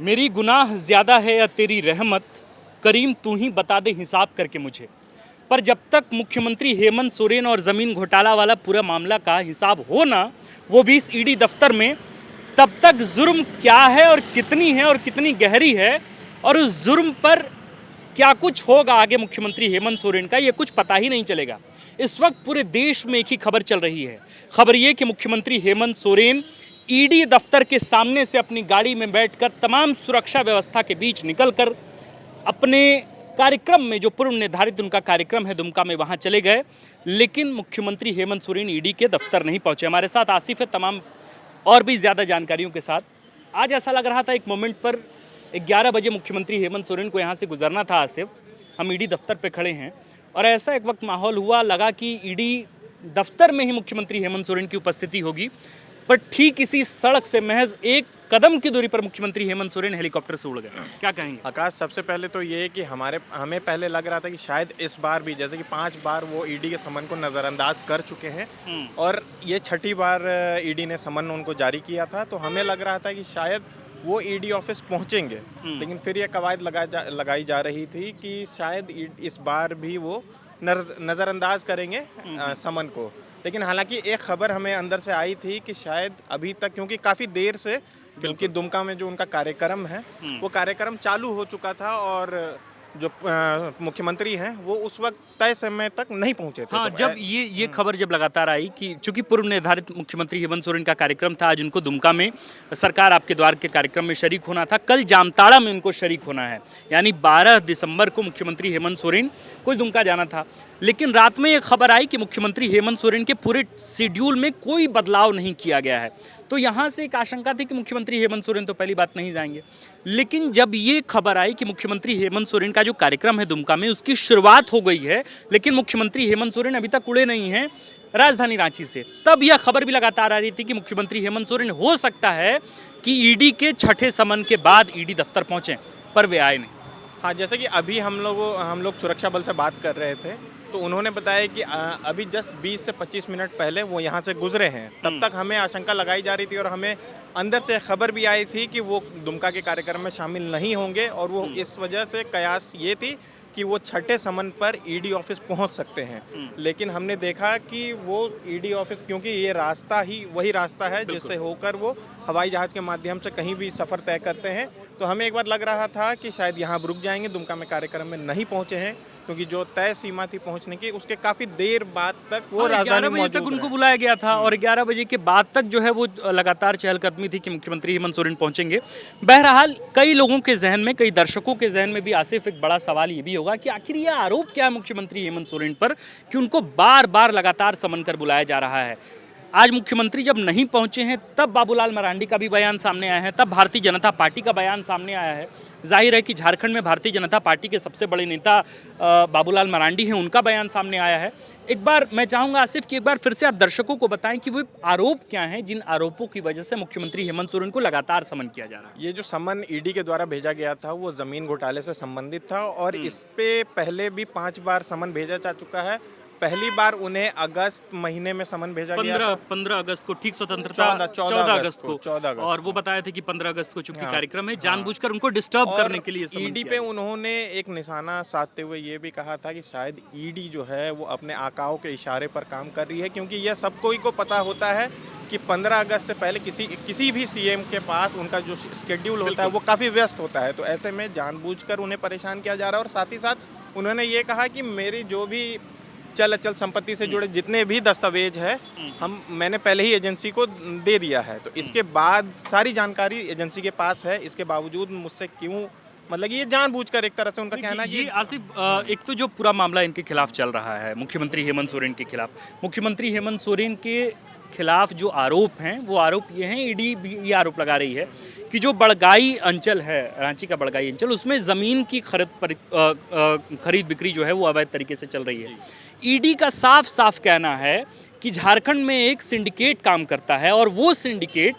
मेरी गुनाह ज़्यादा है या तेरी रहमत, करीम तू ही बता दे हिसाब करके मुझे। पर जब तक मुख्यमंत्री हेमंत सोरेन और ज़मीन घोटाला वाला पूरा मामला का हिसाब हो ना, वो भी इस ईडी दफ्तर में, तब तक जुर्म क्या है और कितनी गहरी है, और उस जुर्म पर क्या कुछ होगा आगे मुख्यमंत्री हेमंत सोरेन का, ये कुछ पता ही नहीं चलेगा। इस वक्त पूरे देश में एक ही खबर चल रही है। खबर ये कि मुख्यमंत्री हेमंत सोरेन ईडी दफ्तर के सामने से अपनी गाड़ी में बैठकर तमाम सुरक्षा व्यवस्था के बीच निकलकर अपने कार्यक्रम में, जो पूर्व निर्धारित उनका कार्यक्रम है दुमका में, वहां चले गए। लेकिन मुख्यमंत्री हेमंत सोरेन ईडी के दफ्तर नहीं पहुंचे। हमारे साथ आसिफ है तमाम और भी ज़्यादा जानकारियों के साथ। आज ऐसा लग रहा था एक मोमेंट पर 11 बजे मुख्यमंत्री हेमंत सोरेन को यहाँ से गुजरना था। आसिफ, हम ईडी दफ्तर पे खड़े हैं और ऐसा एक वक्त माहौल हुआ, लगा कि ईडी दफ्तर में ही मुख्यमंत्री हेमंत सोरेन की उपस्थिति होगी, पर ठीक इसी सड़क से महज एक कदम की दूरी पर मुख्यमंत्री हेमंत सोरेन हेलीकॉप्टर से उड़ गए। क्या कहेंगे? आकाश, सबसे पहले तो ये कि हमें पहले लग रहा था कि शायद इस बार भी, जैसे कि 5 बार वो ईडी के समन को नज़रअंदाज कर चुके हैं और ये 6ठी बार ईडी ने समन उनको जारी किया था, तो हमें लग रहा था कि शायद वो ईडी ऑफिस पहुंचेंगे। लेकिन फिर ये कवायद लगाई जा रही थी कि शायद इस बार भी वो नज़रअंदाज करेंगे समन को। लेकिन हालांकि एक खबर हमें अंदर से आई थी कि शायद अभी तक, क्योंकि काफ़ी देर से, क्योंकि दुमका में जो उनका कार्यक्रम है वो कार्यक्रम चालू हो चुका था और जो मुख्यमंत्री हैं वो उस वक्त तय समय तक नहीं पहुंचे थे। हाँ, तो जब ये खबर जब लगातार आई कि चूंकि पूर्व निर्धारित मुख्यमंत्री हेमंत सोरेन का कार्यक्रम था, आज उनको दुमका में सरकार आपके द्वार के कार्यक्रम में शरीक होना था, कल जामताड़ा में उनको शरीक होना है, यानी 12 दिसंबर को मुख्यमंत्री हेमंत सोरेन को दुमका जाना था। लेकिन रात में ये खबर आई कि मुख्यमंत्री हेमंत सोरेन के पूरे शेड्यूल में कोई बदलाव नहीं किया गया है। तो यहाँ से एक आशंका थी कि मुख्यमंत्री हेमंत सोरेन तो पहली बात नहीं जाएंगे। लेकिन जब ये खबर आई कि मुख्यमंत्री हेमंत सोरेन का जो कार्यक्रम है दुमका में, उसकी शुरुआत हो गई है, लेकिन मुख्यमंत्री हेमंत सोरेन अभी तक उड़े नहीं हैं राजधानी रांची से, तब यह खबर भी लगातार आ रही थी कि मुख्यमंत्री हेमंत सोरेन हो सकता है कि ईडी के 6ठे समन के बाद ईडी दफ्तर पहुंचे, पर वे आए नहीं। हाँ, जैसे कि अभी हम लोग सुरक्षा बल से बात कर रहे थे, तो उन्होंने बताया कि अभी जस्ट 20 से 25 मिनट पहले वो यहाँ से गुजरे हैं। तब तक हमें आशंका लगाई जा रही थी और हमें अंदर से खबर भी आई थी कि वो दुमका के कार्यक्रम में शामिल नहीं होंगे, और वो इस वजह से कयास ये थी कि वो 6ठे समन पर ईडी ऑफिस पहुंच सकते हैं। लेकिन हमने देखा कि वो ईडी ऑफिस, क्योंकि ये रास्ता ही वही रास्ता है जिससे होकर वो हवाई जहाज़ के माध्यम से कहीं भी सफ़र तय करते हैं, तो हमें एक बार लग रहा था कि शायद यहाँ रुक जाएंगे। दुमका में कार्यक्रम में नहीं पहुँचे हैं, क्योंकि जो तय सीमा थी पहुंचने की, उसके काफ़ी देर बाद तक वो राजधानी में मौजूद तक उनको बुलाया गया था और 11 बजे के बाद तक जो है वो लगातार चहलकदमी थी कि मुख्यमंत्री हेमंत सोरेन पहुंचेंगे। बहरहाल कई लोगों के जहन में, कई दर्शकों के जहन में भी आसिफ एक बड़ा सवाल ये भी होगा कि आखिर ये आरोप क्या है मुख्यमंत्री हेमंत सोरेन पर कि उनको बार बार लगातार समन कर बुलाया जा रहा है। आज मुख्यमंत्री जब नहीं पहुंचे हैं, तब बाबूलाल मरांडी का भी बयान सामने आया है, तब भारतीय जनता पार्टी का बयान सामने आया है। जाहिर है कि झारखंड में भारतीय जनता पार्टी के सबसे बड़े नेता बाबूलाल मरांडी हैं, उनका बयान सामने आया है। एक बार मैं चाहूँगा आसिफ कि एक बार फिर से आप दर्शकों को बताएं कि वो आरोप क्या हैं जिन आरोपों की वजह से मुख्यमंत्री हेमंत सोरेन को लगातार समन किया जा रहा है। ये जो समन ईडी के द्वारा भेजा गया था वो ज़मीन घोटाले से संबंधित था और इस पे पहले भी 5 बार समन भेजा जा चुका है। पहली बार उन्हें अगस्त महीने में समन भेजा गया था, 15 अगस्त को, ठीक स्वतंत्रता 14 अगस्त को, और वो बताया था कि 15 अगस्त को चूंकि कार्यक्रम है, जानबूझकर उनको डिस्टर्ब करने के लिए ईडी पे उन्होंने एक निशाना साधते हुए ये भी कहा था कि शायद ईडी जो है वो अपने आकाओं के इशारे पर काम कर रही है, क्योंकि यह सबको ही को पता होता है कि 15 अगस्त से पहले किसी भी सीएम के पास उनका जो शेड्यूल होता है वो काफ़ी व्यस्त होता है। तो ऐसे में जानबूझकर उन्हें परेशान किया जा रहा है। और साथ ही साथ उन्होंने ये कहा कि मेरी जो भी चल अचल संपत्ति से जुड़े जितने भी दस्तावेज है मैंने पहले ही एजेंसी को दे दिया है, तो इसके बाद सारी जानकारी एजेंसी के पास है, इसके बावजूद मुझसे क्यों, मतलब ये जानबूझकर एक तरह से उनका कहना है कि आसिफ, एक तो जो पूरा मामला इनके खिलाफ चल रहा है, मुख्यमंत्री हेमंत सोरेन के खिलाफ, मुख्यमंत्री हेमंत सोरेन के खिलाफ जो आरोप हैं वो आरोप ये हैं, ईडी भी ये आरोप लगा रही है कि जो बड़गाई अंचल है, रांची का बड़गाई अंचल, उसमें ज़मीन की खरीद बिक्री जो है वो अवैध तरीके से चल रही है। ईडी का साफ साफ कहना है कि झारखंड में एक सिंडिकेट काम करता है और वो सिंडिकेट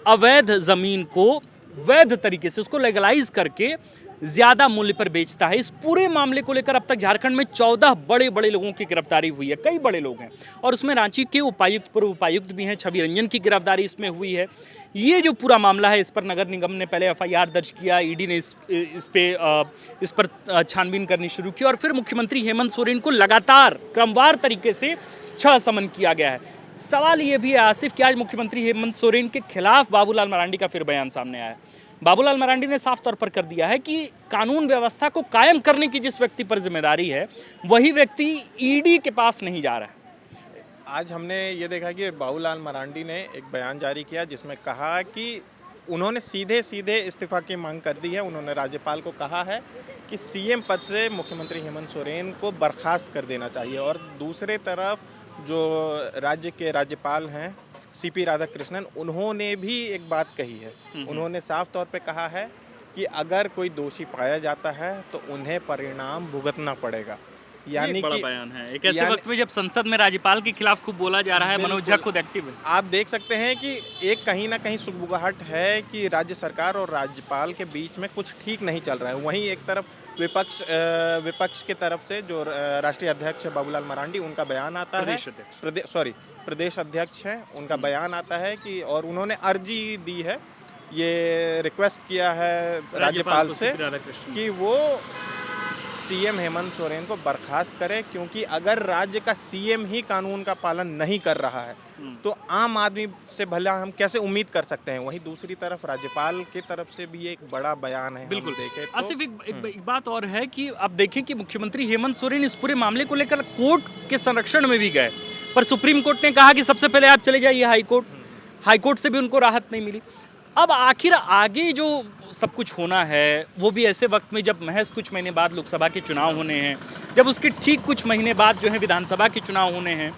अवैध ज़मीन को वैध तरीके से, उसको लीगलाइज करके ज्यादा मूल्य पर बेचता है। इस पूरे मामले को लेकर अब तक झारखंड में 14 बड़े बड़े लोगों की गिरफ्तारी हुई है, कई बड़े लोग हैं, और उसमें रांची के उपायुक्त, पूर्व उपायुक्त भी हैं, छवि रंजन की गिरफ्तारी इसमें हुई है। ये जो पूरा मामला है, इस पर नगर निगम ने पहले एफआईआर दर्ज किया, ईडी ने इस पर छानबीन करनी शुरू की, और फिर मुख्यमंत्री हेमंत सोरेन को लगातार क्रमवार तरीके से 6 समन किया गया है। सवाल ये भी है आसिफ कि आज मुख्यमंत्री हेमंत सोरेन के खिलाफ बाबूलाल मरांडी का फिर बयान सामने आया है। बाबूलाल मरांडी ने साफ तौर पर कर दिया है कि कानून व्यवस्था को कायम करने की जिस व्यक्ति पर जिम्मेदारी है, वही व्यक्ति ईडी के पास नहीं जा रहा है। आज हमने ये देखा कि बाबूलाल मरांडी ने एक बयान जारी किया जिसमें कहा कि उन्होंने सीधे सीधे इस्तीफा की मांग कर दी है। उन्होंने राज्यपाल को कहा है कि सीएम पद से मुख्यमंत्री हेमंत सोरेन को बर्खास्त कर देना चाहिए। और दूसरे तरफ जो राज्य के राज्यपाल हैं सीपी राधाकृष्णन, उन्होंने भी एक बात कही है। उन्होंने साफ तौर पे कहा है कि अगर कोई दोषी पाया जाता है तो उन्हें परिणाम भुगतना पड़ेगा। यानी बड़ा बयान है एक ऐसे वक्त में जब संसद में राज्यपाल के खिलाफ खूब बोला जा रहा है। मनोज झा खुद एक्टिव है। आप देख सकते हैं कि एक कहीं ना कहीं सुगबुगाहट है कि राज्य सरकार और राज्यपाल के बीच में कुछ ठीक नहीं चल रहा है। वहीं एक तरफ विपक्ष के तरफ से जो राष्ट्रीय अध्यक्ष है बाबूलाल मरांडी, उनका बयान आता है, प्रदेश अध्यक्ष हैं, उनका बयान आता है कि, और उन्होंने अर्जी दी है, ये रिक्वेस्ट किया है राज्यपाल से कि वो सीएम हेमंत सोरेन को बर्खास्त करे, क्योंकि अगर राज्य का सीएम ही कानून का पालन नहीं कर रहा है तो आम आदमी से भला हम कैसे उम्मीद कर सकते हैं। वहीं दूसरी तरफ राज्यपाल की तरफ से भी एक बड़ा बयान है। बिल्कुल देखें तो आसिफ, एक बात और है कि अब देखें कि मुख्यमंत्री हेमंत सोरेन इस पूरे मामले को लेकर कोर्ट के संरक्षण में भी गए, पर सुप्रीम कोर्ट ने कहा कि सबसे पहले आप चले जाइए हाईकोर्ट से भी उनको राहत नहीं मिली। अब आखिर आगे जो सब कुछ होना है वो भी ऐसे वक्त में जब महज कुछ महीने बाद लोकसभा के चुनाव होने हैं, जब उसके ठीक कुछ महीने बाद जो है विधानसभा के चुनाव होने हैं,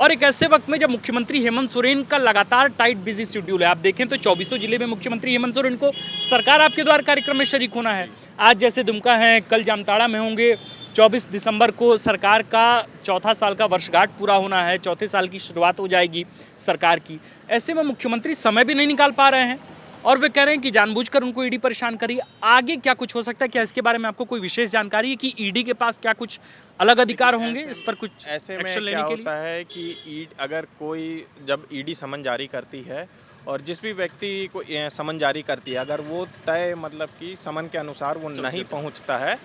और एक ऐसे वक्त में जब मुख्यमंत्री हेमंत सोरेन का लगातार टाइट बिजी शेड्यूल है। आप देखें तो 24 जिले में मुख्यमंत्री हेमंत सोरेन को सरकार आपके द्वार कार्यक्रम में शरीक होना है। आज जैसे दुमका है, कल जामताड़ा में होंगे। 24 दिसंबर को सरकार का 4था साल का वर्षगांठ पूरा होना है, 4थे साल की शुरुआत हो जाएगी सरकार की। ऐसे में मुख्यमंत्री समय भी नहीं निकाल पा रहे हैं और वे कह रहे हैं कि जानबूझकर उनको ईडी परेशान करी। आगे क्या कुछ हो सकता है? क्या इसके बारे में आपको कोई विशेष जानकारी है कि ईडी के पास क्या कुछ अलग अधिकार होंगे इस पर कुछ ऐसे में क्या होता है कि अगर कोई जब ईडी समन जारी करती है और जिस भी व्यक्ति को समन जारी करती है, अगर वो तय मतलब कि समन के अनुसार वो नहीं पहुंचता है,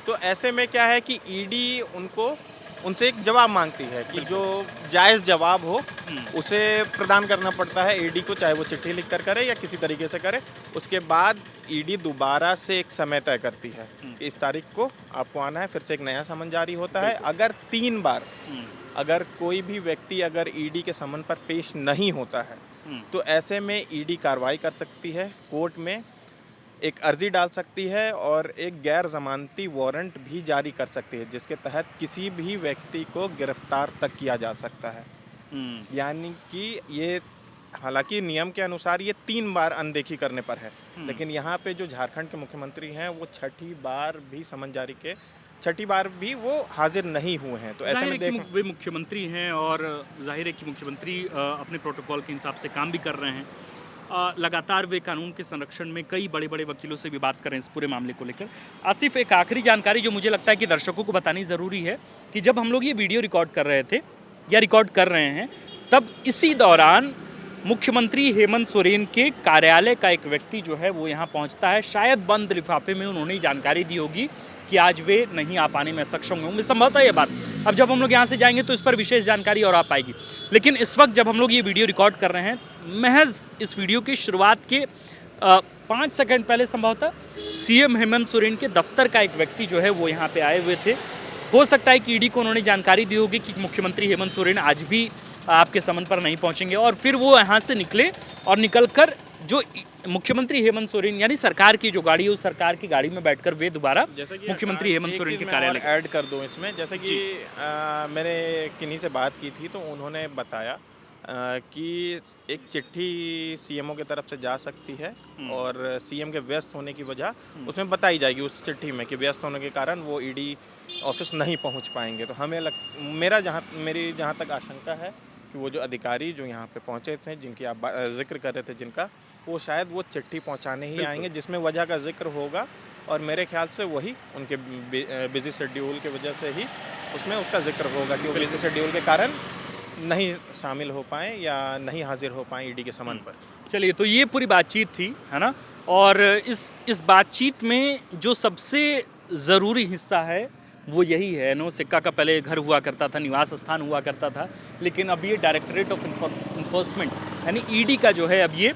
तो ऐसे में क्या है कि ईडी उनसे एक जवाब मांगती है कि जो जायज़ जवाब हो उसे प्रदान करना पड़ता है ईडी को, चाहे वो चिट्ठी लिख कर करे या किसी तरीके से करे। उसके बाद ईडी दोबारा से एक समय तय करती है कि इस तारीख को आपको आना है, फिर से एक नया समन जारी होता है। अगर 3 बार अगर कोई भी व्यक्ति अगर ईडी के समन पर पेश नहीं होता है तो ऐसे में ईडी कार्रवाई कर सकती है, कोर्ट में एक अर्जी डाल सकती है और एक गैर जमानती वारंट भी जारी कर सकती है, जिसके तहत किसी भी व्यक्ति को गिरफ्तार तक किया जा सकता है। यानी कि ये हालांकि नियम के अनुसार ये 3 बार अनदेखी करने पर है, लेकिन यहाँ पे जो झारखंड के मुख्यमंत्री हैं वो 6ठी बार भी समन जारी के 6ठी बार भी वो हाजिर नहीं हुए हैं। तो ऐसे में वे मुख्यमंत्री हैं और जाहिर है कि मुख्यमंत्री अपने प्रोटोकॉल के हिसाब से काम भी कर रहे हैं। लगातार वे कानून के संरक्षण में कई बड़े बड़े वकीलों से भी बात कर रहे हैं इस पूरे मामले को लेकर। आसिफ, एक आखिरी जानकारी जो मुझे लगता है कि दर्शकों को बतानी ज़रूरी है कि जब हम लोग ये वीडियो रिकॉर्ड कर रहे थे या रिकॉर्ड कर रहे हैं, तब इसी दौरान मुख्यमंत्री हेमंत सोरेन के कार्यालय का एक व्यक्ति जो है वो यहाँ पहुँचता है। शायद बंद लिफाफे में उन्होंने जानकारी दी होगी कि आज वे नहीं आ पाने में सक्षम होंगे। संभवतः ये बात अब जब हम लोग यहाँ से जाएंगे तो इस पर विशेष जानकारी और आ पाएगी, लेकिन इस वक्त जब हम लोग ये वीडियो रिकॉर्ड कर रहे हैं, महज इस वीडियो की शुरुआत के 5 सेकंड पहले संभवतः सीएम हेमंत सोरेन के दफ्तर का एक व्यक्ति जो है वो यहाँ पे आए हुए थे। हो सकता है कि ईडी को उन्होंने जानकारी दी होगी कि मुख्यमंत्री हेमंत सोरेन आज भी आपके समन पर नहीं पहुँचेंगे, और फिर वो यहाँ से निकले और निकलकर जो मुख्यमंत्री हेमंत सोरेन यानी सरकार की जो गाड़ी है उस सरकार की गाड़ी में बैठकर वे दोबारा मुख्यमंत्री हेमंत सोरेन के कार्यालय ऐड कर दूं इसमें, जैसे कि मैंने किन्हीं से बात की थी तो उन्होंने बताया कि एक चिट्ठी सीएमओ की तरफ से जा सकती है और सीएम के व्यस्त होने की वजह उसमें बताई जाएगी उस चिट्ठी में कि व्यस्त होने के कारण वो ईडी ऑफिस नहीं पहुंच पाएंगे। तो हमें मेरी जहाँ तक आशंका है कि वो जो अधिकारी जो यहाँ पे पहुँचे थे, जिनकी आप जिक्र कर रहे थे जिनका, वो शायद वो चिट्ठी पहुंचाने ही आएंगे जिसमें वजह का जिक्र होगा, और मेरे ख्याल से वही उनके बिजी शेड्यूल की वजह से ही उसमें उसका जिक्र होगा कि वो बिजी शेड्यूल के कारण नहीं शामिल हो पाए या नहीं हाजिर हो पाए ईडी के समन पर। चलिए, तो ये पूरी बातचीत थी, है ना। और इस बातचीत में जो सबसे ज़रूरी हिस्सा है वो यही है, नो, सिक्का का पहले घर हुआ करता था, निवास स्थान हुआ करता था, लेकिन अब ये डायरेक्टरेट ऑफ इन्फोर्समेंट यानी ईडी का जो है अब ये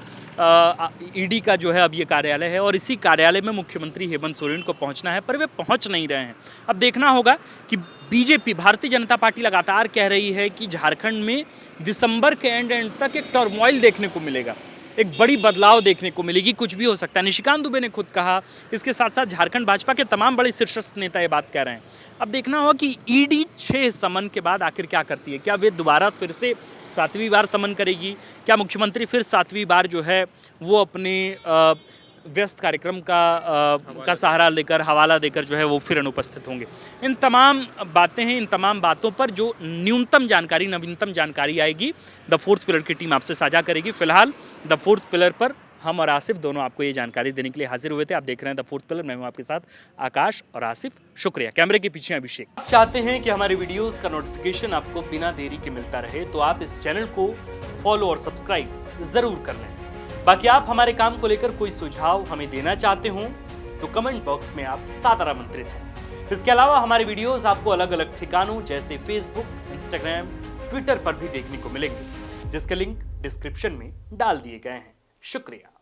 ईडी का जो है अब ये कार्यालय है, और इसी कार्यालय में मुख्यमंत्री हेमंत सोरेन को पहुंचना है, पर वे पहुंच नहीं रहे हैं। अब देखना होगा कि बीजेपी, भारतीय जनता पार्टी लगातार कह रही है कि झारखंड में दिसंबर के एंड तक एक टर्मोइल देखने को मिलेगा, एक बड़ी बदलाव देखने को मिलेगी, कुछ भी हो सकता है। निशिकांत दुबे ने खुद कहा, इसके साथ साथ झारखंड भाजपा के तमाम बड़े शीर्षस्थ नेता ये बात कह रहे हैं। अब देखना होगा कि ईडी 6 समन के बाद आखिर क्या करती है। क्या वे दोबारा फिर से 7वीं बार समन करेगी? क्या मुख्यमंत्री फिर 7वीं बार जो है वो अपने व्यस्त कार्यक्रम का सहारा लेकर, हवाला देकर जो है वो फिर अनुपस्थित होंगे? इन तमाम बातें हैं, इन तमाम बातों पर जो न्यूनतम जानकारी, नवीनतम जानकारी आएगी, द फोर्थ पिलर की टीम आपसे साझा करेगी। फिलहाल द फोर्थ पिलर पर हम और आसिफ दोनों आपको ये जानकारी देने के लिए हाजिर हुए थे। आप देख रहे हैं द फोर्थ पिलर, मैं हूं आपके साथ आकाश और आसिफ। शुक्रिया। कैमरे के पीछे अभिषेक। आप चाहते हैं कि हमारे वीडियोस का नोटिफिकेशन आपको बिना देरी के मिलता रहे, तो आप इस चैनल को फॉलो और सब्सक्राइब जरूर कर लें। बाकी आप हमारे काम को लेकर कोई सुझाव हमें देना चाहते हो तो कमेंट बॉक्स में आप सादर आमंत्रित हैं। इसके अलावा हमारे वीडियोस आपको अलग अलग ठिकानों जैसे फेसबुक, इंस्टाग्राम, ट्विटर पर भी देखने को मिलेंगे, जिसके लिंक डिस्क्रिप्शन में डाल दिए गए हैं। शुक्रिया।